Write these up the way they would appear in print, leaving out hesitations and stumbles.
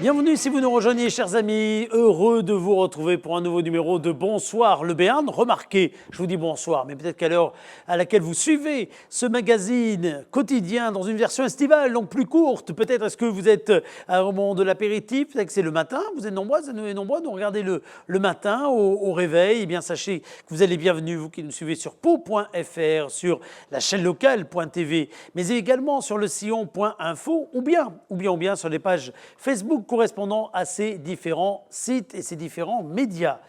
Bienvenue si vous nous rejoignez, chers amis. Heureux de vous retrouver pour un nouveau numéro de Bonsoir le Béarn. Remarquez, je vous dis bonsoir, mais peut-être qu'à l'heure à laquelle vous suivez ce magazine quotidien dans une version estivale, donc plus courte, peut-être est-ce que vous êtes au moment de l'apéritif, peut-être que c'est le matin, vous êtes nombreux à nous regarder le matin au réveil. Eh bien, sachez que vous êtes les bienvenus, vous qui nous suivez sur pau.fr, sur la chaîne locale.tv, mais également sur le sillon.info ou bien sur les pages Facebook correspondant à ces différents sites et ces différents médias.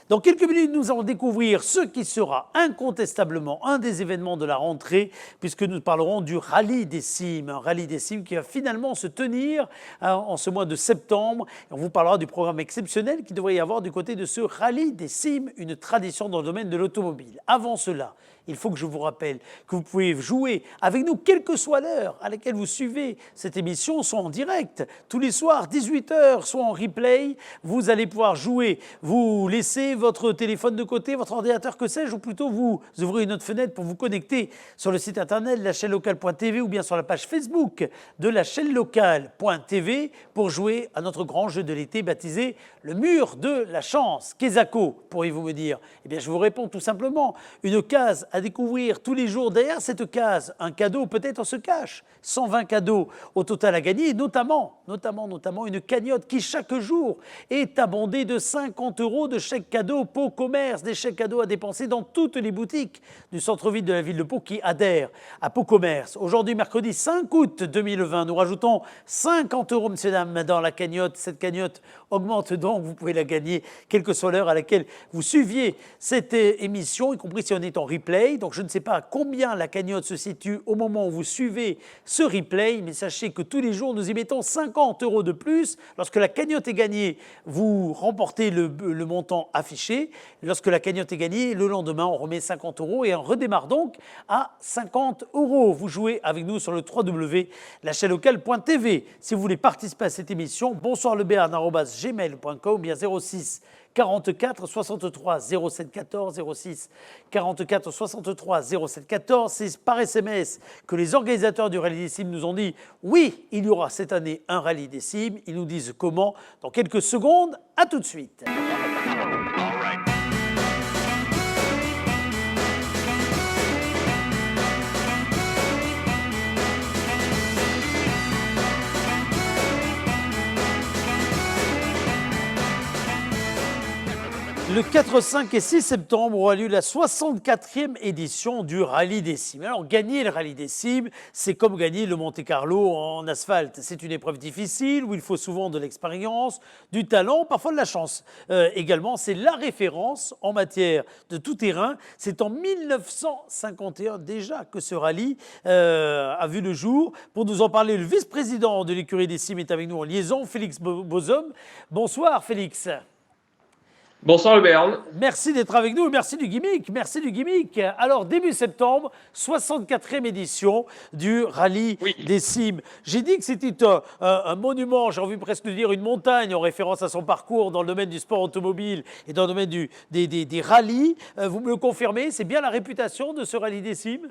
Dans quelques minutes, nous allons découvrir ce qui sera incontestablement un des événements de la rentrée, puisque nous parlerons du Rallye des Cimes, un Rallye des Cimes qui va finalement se tenir en ce mois de septembre. Et on vous parlera du programme exceptionnel qu'il devrait y avoir du côté de ce Rallye des Cimes, une tradition dans le domaine de l'automobile. Avant cela, il faut que je vous rappelle que vous pouvez jouer avec nous, quelle que soit l'heure à laquelle vous suivez cette émission, soit en direct, tous les soirs, 18h, soit en replay. Vous allez pouvoir jouer, vous laissez votre téléphone de côté, votre ordinateur, que sais-je, ou plutôt vous ouvrez une autre fenêtre pour vous connecter sur le site internet de la chaîne locale.tv ou bien sur la page Facebook de la chaîne locale.tv pour jouer à notre grand jeu de l'été baptisé le mur de la chance. Kezako, pourriez-vous me dire? Eh bien, je vous réponds tout simplement, une case à découvrir tous les jours. Derrière cette case, un cadeau peut-être se cache. 120 cadeaux au total à gagner, notamment une cagnotte qui chaque jour est abondée de 50 € de chèques cadeaux Pau Commerce, des chèques cadeaux à dépenser dans toutes les boutiques du centre-ville de la ville de Pau qui adhèrent à Pau Commerce. Aujourd'hui, mercredi 5 août 2020, nous rajoutons 50 €, messieurs, dames, dans la cagnotte. Cette cagnotte augmente donc, vous pouvez la gagner, quelle que soit l'heure à laquelle vous suiviez cette émission, y compris si on est en replay. Donc je ne sais pas à combien la cagnotte se situe au moment où vous suivez ce replay, mais sachez que tous les jours, nous y mettons 50 € de plus. Lorsque la cagnotte est gagnée, vous remportez le montant affiché. Lorsque la cagnotte est gagnée, le lendemain, on remet 50 € et on redémarre donc à 50 €. Vous jouez avec nous sur le www.lachaînelocale.tv. Si vous voulez participer à cette émission, bonsoirlebéarn@gmail.com ou bien 06 44 63 07 14, 06 44 63 07 14. C'est par SMS que les organisateurs du Rallye des Cimes nous ont dit oui, il y aura cette année un Rallye des Cimes. Ils nous disent comment dans quelques secondes. À tout de suite. Le 4, 5 et 6 septembre aura lieu la 64e édition du Rallye des Cimes. Alors, gagner le Rallye des Cimes, c'est comme gagner le Monte-Carlo en asphalte. C'est une épreuve difficile où il faut souvent de l'expérience, du talent, parfois de la chance. Également, c'est la référence en matière de tout-terrain. C'est en 1951 déjà que ce rallye a vu le jour. Pour nous en parler, le vice-président de l'écurie des Cimes est avec nous en liaison, Félix Bozom. Bonsoir Félix. Bonsoir le Béarn. Merci d'être avec nous et merci du gimmick. Alors, début septembre, 64e édition du Rallye des Cimes. J'ai dit que c'était un monument, j'ai envie presque de dire une montagne en référence à son parcours dans le domaine du sport automobile et dans le domaine des rallyes. Vous me le confirmez, c'est bien la réputation de ce Rallye des Cimes?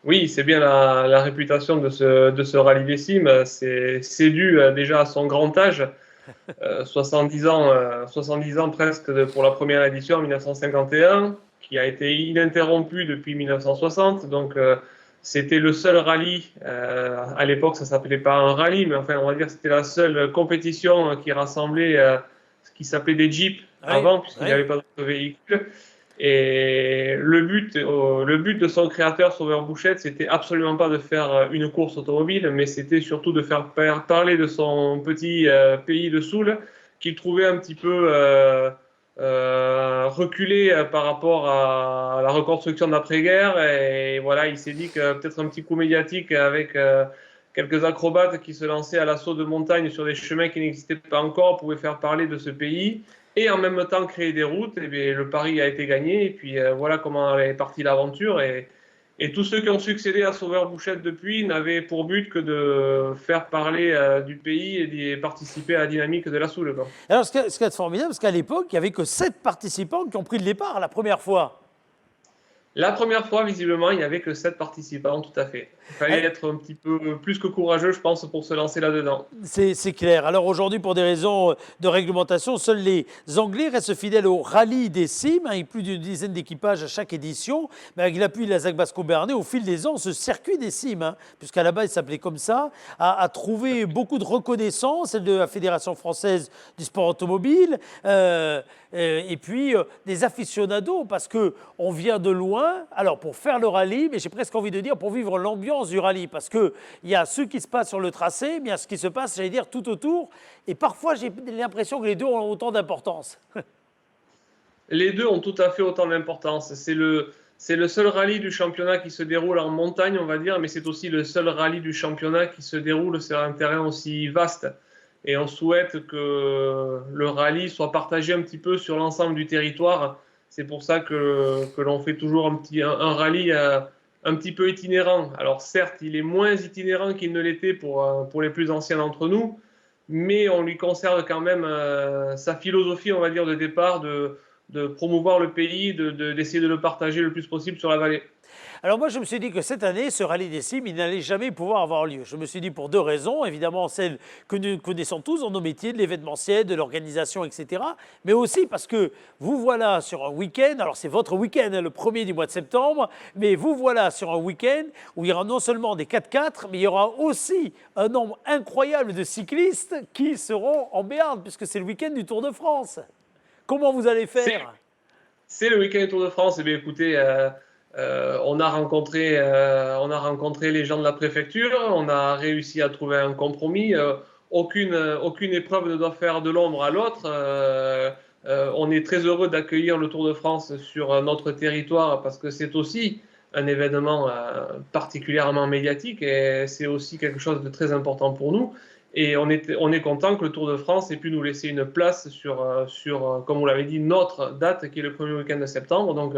Oui, c'est bien la réputation de ce Rallye des Cimes. C'est dû déjà à son grand âge. 70 ans presque pour la première édition en 1951, qui a été ininterrompue depuis 1960. Donc, c'était le seul rallye. À l'époque, ça ne s'appelait pas un rallye, mais enfin, on va dire que c'était la seule compétition qui rassemblait ce qui s'appelait des jeeps avant, puisqu'il n'y avait pas d'autres véhicules. Et le but de son créateur, Sauveur Bouchette, c'était absolument pas de faire une course automobile, mais c'était surtout de faire parler de son petit pays de Soule, qu'il trouvait un petit peu reculé par rapport à la reconstruction d'après-guerre. Et voilà, il s'est dit que peut-être un petit coup médiatique avec quelques acrobates qui se lançaient à l'assaut de montagne sur des chemins qui n'existaient pas encore pouvait faire parler de ce pays. Et en même temps créer des routes. Et bien, le pari a été gagné. Et puis voilà comment est partie l'aventure. Et tous ceux qui ont succédé à Sauveur Bouchette depuis n'avaient pour but que de faire parler du pays et d'y participer à la dynamique de la Soule. Alors, ce qui est formidable, parce qu'à l'époque, il n'y avait que 7 participants qui ont pris le départ la première fois. La première fois, visiblement, il n'y avait que 7 participants, tout à fait. Il fallait être un petit peu plus que courageux, je pense, pour se lancer là-dedans. C'est clair. Alors aujourd'hui, pour des raisons de réglementation, seuls les Anglais restent fidèles au rallye des cimes. Il y a plus d'une dizaine d'équipages à chaque édition. Mais avec l'appui de la ZAC Basco-Béarnais, au fil des ans, ce circuit des cimes, puisqu'à la base il s'appelait comme ça, a trouvé beaucoup de reconnaissance, celle de la Fédération française du sport automobile, et puis des aficionados, parce qu'on vient de loin, alors pour faire le rallye, mais j'ai presque envie de dire pour vivre l'ambiance du rallye, parce qu'il y a ce qui se passe sur le tracé, mais il y a ce qui se passe, j'allais dire, tout autour, et parfois j'ai l'impression que les deux ont autant d'importance. Les deux ont tout à fait autant d'importance. C'est le seul rallye du championnat qui se déroule en montagne, on va dire, mais c'est aussi le seul rallye du championnat qui se déroule sur un terrain aussi vaste. Et on souhaite que le rallye soit partagé un petit peu sur l'ensemble du territoire. C'est pour ça que l'on fait toujours un rallye un petit peu itinérant. Alors certes, il est moins itinérant qu'il ne l'était pour les plus anciens d'entre nous, mais on lui conserve quand même sa philosophie, on va dire, de départ, de promouvoir le pays, d'essayer de le partager le plus possible sur la vallée. Alors moi, je me suis dit que cette année, ce rallye des cimes, il n'allait jamais pouvoir avoir lieu. Je me suis dit pour deux raisons. Évidemment, celle que nous connaissons tous dans nos métiers, de l'événementiel, de l'organisation, etc. Mais aussi parce que vous voilà sur un week-end, alors c'est votre week-end, le premier du mois de septembre, mais vous voilà sur un week-end où il y aura non seulement des 4x4, mais il y aura aussi un nombre incroyable de cyclistes qui seront en Béarn, puisque c'est le week-end du Tour de France. Comment vous allez faire? C'est le week-end du Tour de France. Eh bien, écoutez, on a rencontré les gens de la préfecture, on a réussi à trouver un compromis. Aucune épreuve ne doit faire de l'ombre à l'autre. On est très heureux d'accueillir le Tour de France sur notre territoire parce que c'est aussi un événement particulièrement médiatique et c'est aussi quelque chose de très important pour nous. Et on est content que le Tour de France ait pu nous laisser une place sur comme vous l'avez dit, notre date qui est le premier week-end de septembre. Donc,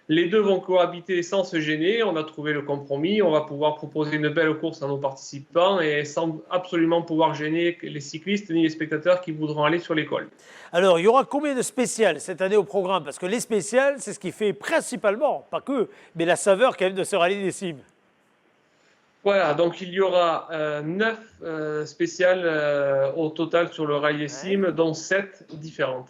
les deux vont cohabiter sans se gêner. On a trouvé le compromis. On va pouvoir proposer une belle course à nos participants et sans absolument pouvoir gêner les cyclistes ni les spectateurs qui voudront aller sur l'école. Alors, il y aura combien de spéciales cette année au programme? Parce que les spéciales, c'est ce qui fait principalement, pas que, mais la saveur quand même de ce rallye des cimes. Voilà, donc il y aura 9 spéciales au total sur le rallye Sim, dont 7 différentes.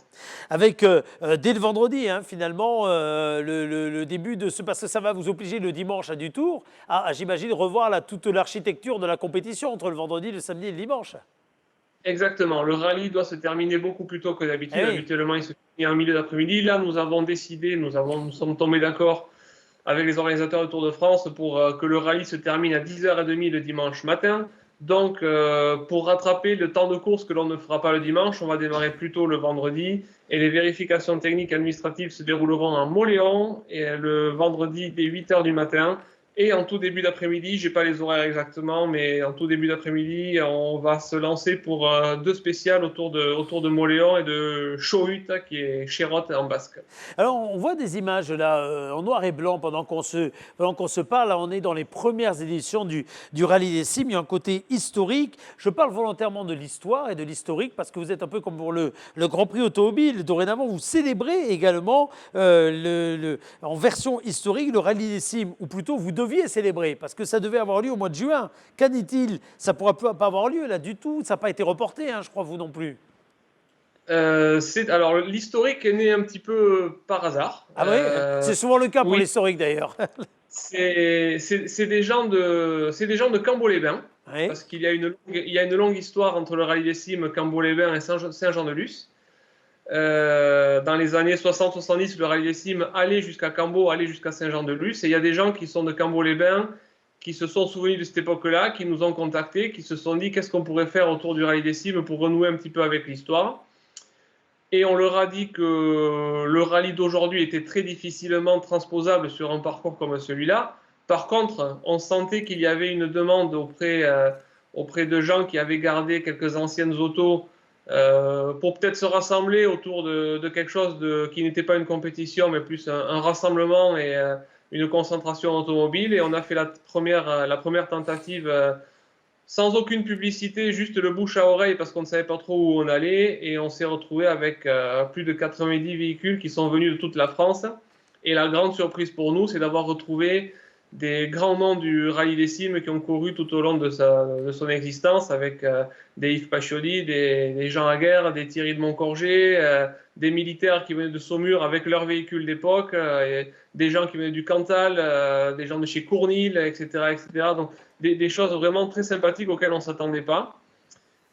Avec, dès le vendredi, finalement, le début de ce... Parce que ça va vous obliger le dimanche à du Tour, j'imagine, revoir toute l'architecture de la compétition entre le vendredi, le samedi et le dimanche. Exactement, le rallye doit se terminer beaucoup plus tôt que d'habitude. Eh oui. Habituellement, il se finit en milieu d'après-midi. Là, nous avons décidé, nous sommes tombés d'accord avec les organisateurs du Tour de France pour que le rallye se termine à 10h30 le dimanche matin. Donc, pour rattraper le temps de course que l'on ne fera pas le dimanche, on va démarrer plus tôt le vendredi et les vérifications techniques et administratives se dérouleront en Mauléon et le vendredi dès 8h du matin. Et en tout début d'après-midi, je n'ai pas les horaires exactement, mais en tout début d'après-midi, on va se lancer pour deux spéciales autour de Mauléon et de Chohuta, qui est Chérotte en basque. Alors, on voit des images là, en noir et blanc pendant qu'on se parle. Là, on est dans les premières éditions du Rallye des Cimes. Il y a un côté historique. Je parle volontairement de l'histoire et de l'historique parce que vous êtes un peu comme pour le Grand Prix automobile. Dorénavant, vous célébrez également en version historique le Rallye des Cimes, ou plutôt vous deviez célébrer parce que ça devait avoir lieu au mois de juin. Qu'en dit-il? Ça ne pourra pas avoir lieu là du tout. Ça n'a pas été reporté, je crois, vous non plus. Alors, l'historique est né un petit peu par hasard. Ah oui, c'est souvent le cas pour oui. l'historique d'ailleurs. C'est des gens de Cambo-les-Bains, oui. Parce qu'il y a une longue histoire entre le Rallye des Cimes, Cambo-les-Bains et Saint-Jean-de-Luz. Dans les années 60-70, le Rallye des Cimes allait jusqu'à Cambo, allait jusqu'à Saint-Jean-de-Luz. Et il y a des gens qui sont de Cambo-les-Bains qui se sont souvenus de cette époque-là, qui nous ont contactés, qui se sont dit qu'est-ce qu'on pourrait faire autour du Rallye des Cimes pour renouer un petit peu avec l'histoire. Et on leur a dit que le rallye d'aujourd'hui était très difficilement transposable sur un parcours comme celui-là. Par contre, on sentait qu'il y avait une demande auprès de gens qui avaient gardé quelques anciennes autos pour peut-être se rassembler autour de quelque chose qui n'était pas une compétition, mais plus un rassemblement et une concentration automobile. Et on a fait la première tentative sans aucune publicité, juste le bouche à oreille parce qu'on ne savait pas trop où on allait. Et on s'est retrouvé avec plus de 90 véhicules qui sont venus de toute la France. Et la grande surprise pour nous, c'est d'avoir retrouvé des grands noms du rallye des cimes qui ont couru tout au long de son existence, avec des Yves Pacholi, des Jean Aguerre, des Thierry de Montcorgé, des militaires qui venaient de Saumur avec leurs véhicules d'époque, des gens qui venaient du Cantal, des gens de chez Cournil, etc. etc. Donc des choses vraiment très sympathiques auxquelles on ne s'attendait pas.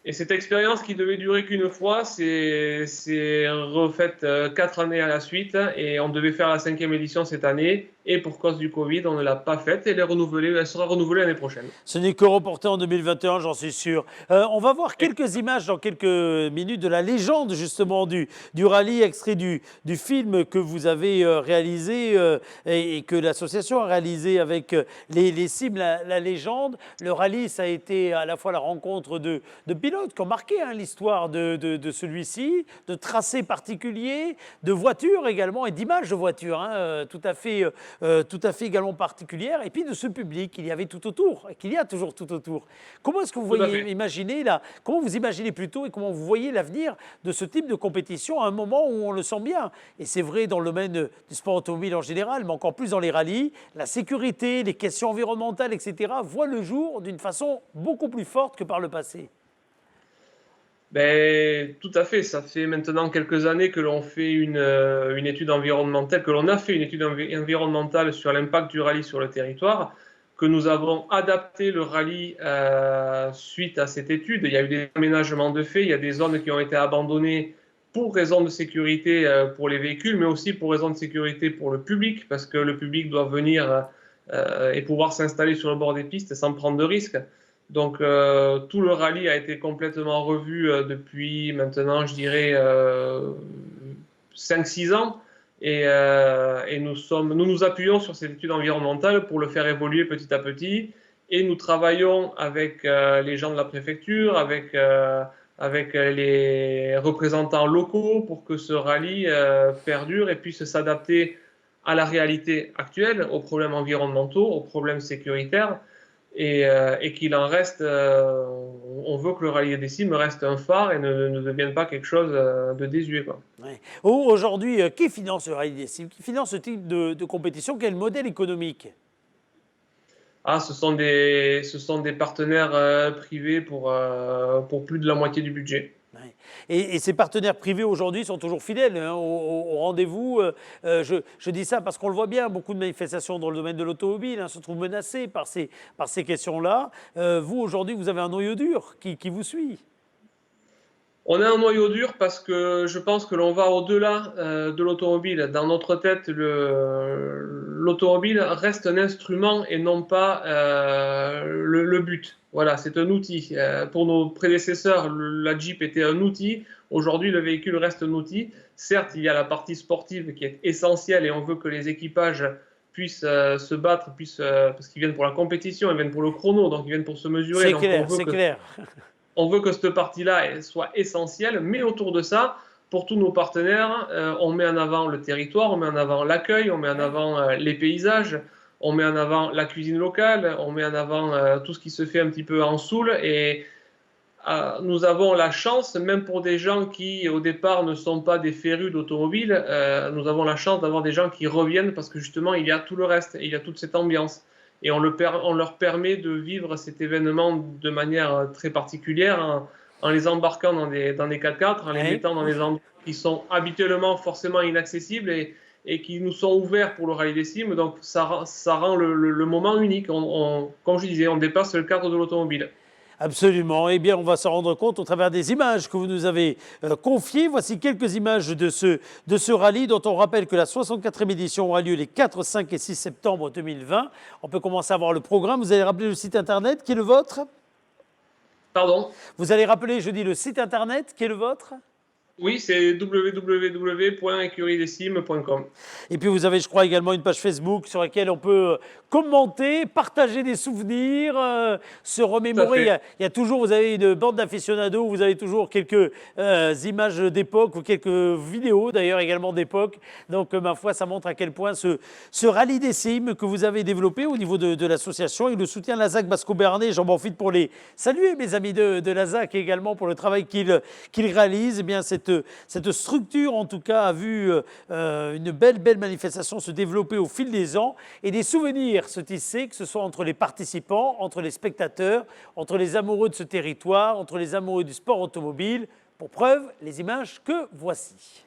Et cette expérience qui devait durer qu'une fois, c'est refaite 4 années à la suite, et on devait faire la 5e édition cette année, et pour cause du Covid, on ne l'a pas faite, et elle sera renouvelée l'année prochaine. Ce n'est que reporté en 2021, j'en suis sûr. On va voir quelques images dans quelques minutes de la légende justement du rallye, extrait du film que vous avez réalisé et que l'association a réalisé avec les cimes, la légende. Le rallye, ça a été à la fois la rencontre de pilotes qui ont marqué l'histoire de celui-ci, de tracés particuliers, de voitures également et d'images de voitures tout à fait également particulières, et puis de ce public qu'il y avait tout autour, et qu'il y a toujours tout autour. Comment est-ce que vous comment vous imaginez plutôt et comment vous voyez l'avenir de ce type de compétition à un moment où on le sent bien? Et c'est vrai dans le domaine du sport automobile en général, mais encore plus dans les rallyes, la sécurité, les questions environnementales, etc. voient le jour d'une façon beaucoup plus forte que par le passé. Ben, tout à fait. Ça fait maintenant quelques années que l'on fait une étude environnementale, que l'on a fait une étude environnementale sur l'impact du rallye sur le territoire, que nous avons adapté le rallye suite à cette étude. Il y a eu des aménagements de fait, il y a des zones qui ont été abandonnées pour raison de sécurité pour les véhicules, mais aussi pour raison de sécurité pour le public, parce que le public doit venir et pouvoir s'installer sur le bord des pistes sans prendre de risques. Donc tout le rallye a été complètement revu depuis maintenant, je dirais, 5-6 ans. Et nous nous appuyons sur cette étude environnementale pour le faire évoluer petit à petit. Et nous travaillons avec les gens de la préfecture, avec les représentants locaux pour que ce rallye perdure et puisse s'adapter à la réalité actuelle, aux problèmes environnementaux, aux problèmes sécuritaires. Et qu'il en reste, on veut que le rallye des cimes reste un phare et ne devienne pas quelque chose de désuet, quoi. Ouais. Aujourd'hui, qui finance le rallye des cimes? Qui finance ce type de compétition? Quel modèle économique? Ce sont des partenaires privés pour plus de la moitié du budget. Ouais. Et ces partenaires privés aujourd'hui sont toujours fidèles au rendez-vous. Je dis ça parce qu'on le voit bien, beaucoup de manifestations dans le domaine de l'automobile se trouvent menacées par ces questions-là. Vous, aujourd'hui, vous avez un noyau dur qui vous suit. On a un noyau dur parce que je pense que l'on va au-delà de l'automobile. Dans notre tête, l'automobile reste un instrument et non pas le but. Voilà, c'est un outil. Pour nos prédécesseurs, la Jeep était un outil. Aujourd'hui, le véhicule reste un outil. Certes, il y a la partie sportive qui est essentielle et on veut que les équipages puissent se battre, parce qu'ils viennent pour la compétition, ils viennent pour le chrono, donc ils viennent pour se mesurer. C'est clair, c'est clair. On veut que cette partie-là soit essentielle, mais autour de ça, pour tous nos partenaires, on met en avant le territoire, on met en avant l'accueil, on met en avant les paysages, on met en avant la cuisine locale, on met en avant tout ce qui se fait un petit peu en Soule. Et nous avons la chance, même pour des gens qui au départ ne sont pas des férus d'automobile, nous avons la chance d'avoir des gens qui reviennent parce que justement il y a tout le reste, il y a toute cette ambiance. Et on leur permet de vivre cet événement de manière très particulière en les embarquant dans des 4x4, en les mettant dans des endroits qui sont habituellement forcément inaccessibles et qui nous sont ouverts pour le rallye des cimes. Donc ça rend le moment unique. Comme je disais, on dépasse le cadre de l'automobile. Absolument. Eh bien, on va s'en rendre compte au travers des images que vous nous avez confiées. Voici quelques images de ce rallye dont on rappelle que la 64e édition aura lieu les 4, 5 et 6 septembre 2020. On peut commencer à voir le programme. Vous allez rappeler le site internet qui est le vôtre? Pardon? Vous allez rappeler, je dis, le site internet qui est le vôtre? Oui, c'est www.écuriedescimes.com. Et puis vous avez, je crois, également une page Facebook sur laquelle on peut commenter, partager des souvenirs, se remémorer. Il y a toujours, vous avez une bande d'aficionados, vous avez toujours quelques images d'époque ou quelques vidéos d'ailleurs également d'époque. Donc ma foi, ça montre à quel point ce rallye des cimes que vous avez développé au niveau de l'association et le soutien de la ZAC Basco-Bernay, j'en profite pour les saluer mes amis de la ZAC également pour le travail qu'ils réalisent. Eh bien, cette cette structure, en tout cas, a vu une belle manifestation se développer au fil des ans et des souvenirs se tisser, que ce soit entre les participants, entre les spectateurs, entre les amoureux de ce territoire, entre les amoureux du sport automobile. Pour preuve, les images que voici.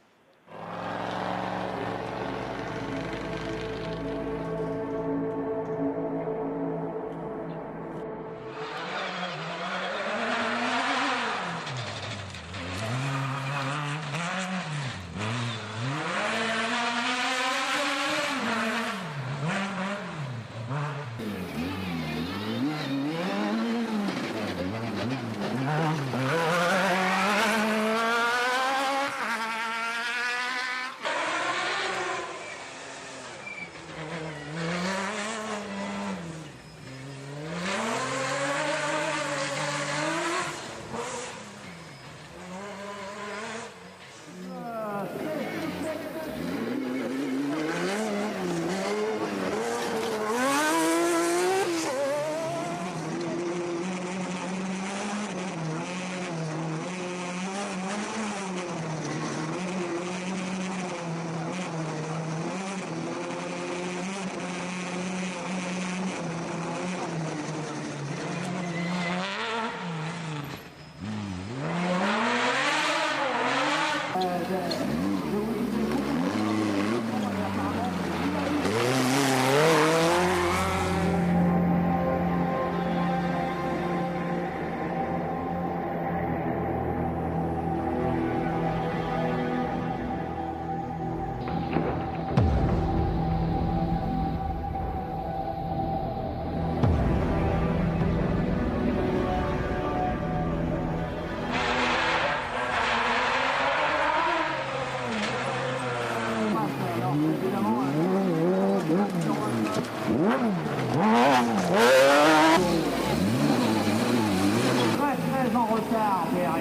Très en retard, Pierre.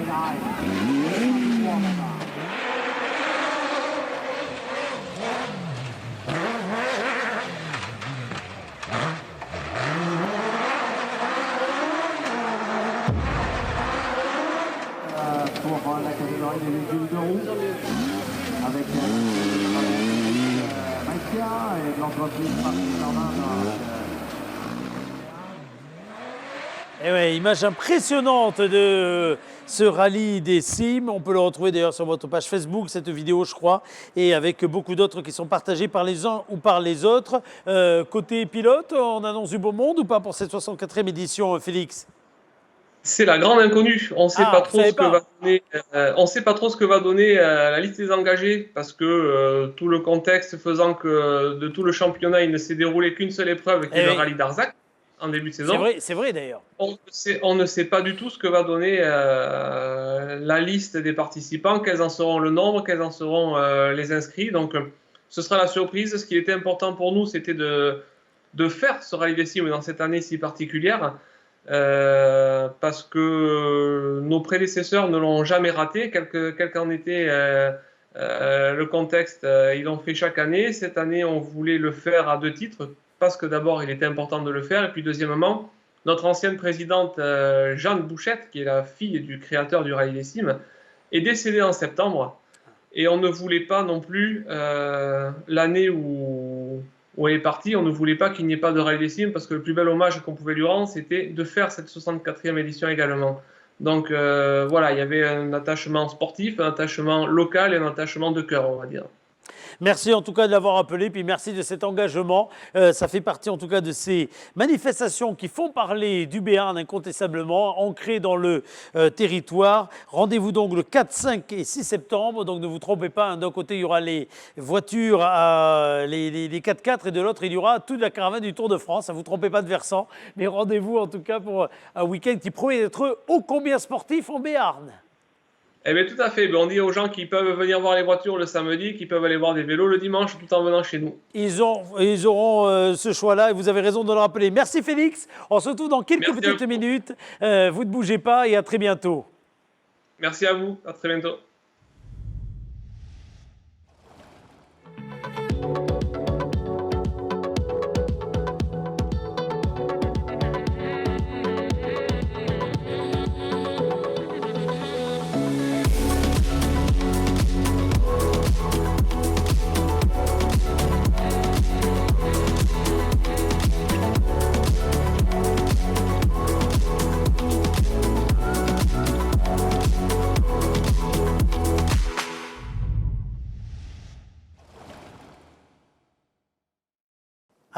Pour la catégorie des véhicules de roue, avec Maïsia et de l'entreprise Martin. Et ouais, image impressionnante de ce rallye des cimes. On peut le retrouver d'ailleurs sur votre page Facebook, cette vidéo, je crois, et avec beaucoup d'autres qui sont partagées par les uns ou par les autres. Côté pilote, on annonce du beau monde ou pas pour cette 64e édition, Félix? C'est la grande inconnue. On ne sait pas trop ce que va donner. On sait pas trop ce que va donner la liste des engagés parce que tout le contexte faisant que de tout le championnat, il ne s'est déroulé qu'une seule épreuve, qui est le rallye d'Arzac en début de saison. C'est vrai d'ailleurs. On ne sait pas du tout ce que va donner la liste des participants, quels en seront le nombre, quels en seront les inscrits. Donc, ce sera la surprise. Ce qui était important pour nous, c'était de faire ce rallye des cimes dans cette année si particulière. Parce que nos prédécesseurs ne l'ont jamais raté, quel qu'en était le contexte, ils l'ont fait chaque année. Cette année, on voulait le faire à 2 titres, parce que d'abord, il était important de le faire, et puis deuxièmement, notre ancienne présidente Jeanne Bouchette, qui est la fille du créateur du rallye des cimes, est décédée en septembre, et on ne voulait pas non plus, l'année où elle est partie, on ne voulait pas qu'il n'y ait pas de rallye des cimes, parce que le plus bel hommage qu'on pouvait lui rendre, c'était de faire cette 64e édition également. Donc voilà, il y avait un attachement sportif, un attachement local et un attachement de cœur, on va dire. Merci en tout cas de l'avoir appelé, puis merci de cet engagement. Ça fait partie en tout cas de ces manifestations qui font parler du Béarn incontestablement, ancrées dans le territoire. Rendez-vous donc le 4, 5 et 6 septembre, donc ne vous trompez pas, hein. D'un côté il y aura les voitures, les 4x4 et de l'autre il y aura toute la caravane du Tour de France. Ne vous trompez pas de versant, mais rendez-vous en tout cas pour un week-end qui promet d'être ô combien sportif en Béarn. Eh bien, tout à fait. On dit aux gens qui peuvent venir voir les voitures le samedi, qui peuvent aller voir des vélos le dimanche, tout en venant chez nous. Ils auront ce choix-là et vous avez raison de le rappeler. Merci Félix. On se retrouve dans quelques petites minutes. Vous ne bougez pas et à très bientôt. Merci à vous. À très bientôt.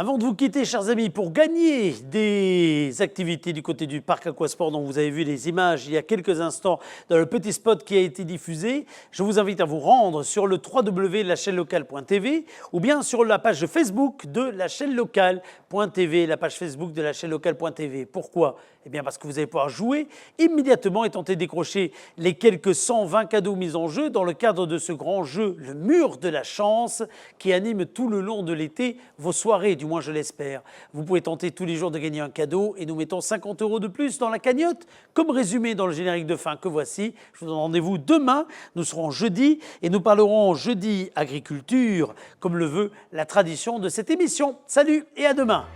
Avant de vous quitter, chers amis, pour gagner des activités du côté du parc Aquasport dont vous avez vu les images il y a quelques instants dans le petit spot qui a été diffusé, je vous invite à vous rendre sur le www.lachaînelocale.tv ou bien sur la page Facebook de la chaîne locale.tv, la page Facebook de la chaîne locale.tv. Pourquoi ? Eh bien parce que vous allez pouvoir jouer immédiatement et tenter de décrocher les quelques 120 cadeaux mis en jeu dans le cadre de ce grand jeu, le mur de la chance, qui anime tout le long de l'été vos soirées, du moins je l'espère. Vous pouvez tenter tous les jours de gagner un cadeau et nous mettons 50 € de plus dans la cagnotte, comme résumé dans le générique de fin que voici. Je vous donne rendez-vous demain, nous serons jeudi et nous parlerons jeudi agriculture, comme le veut la tradition de cette émission. Salut et à demain.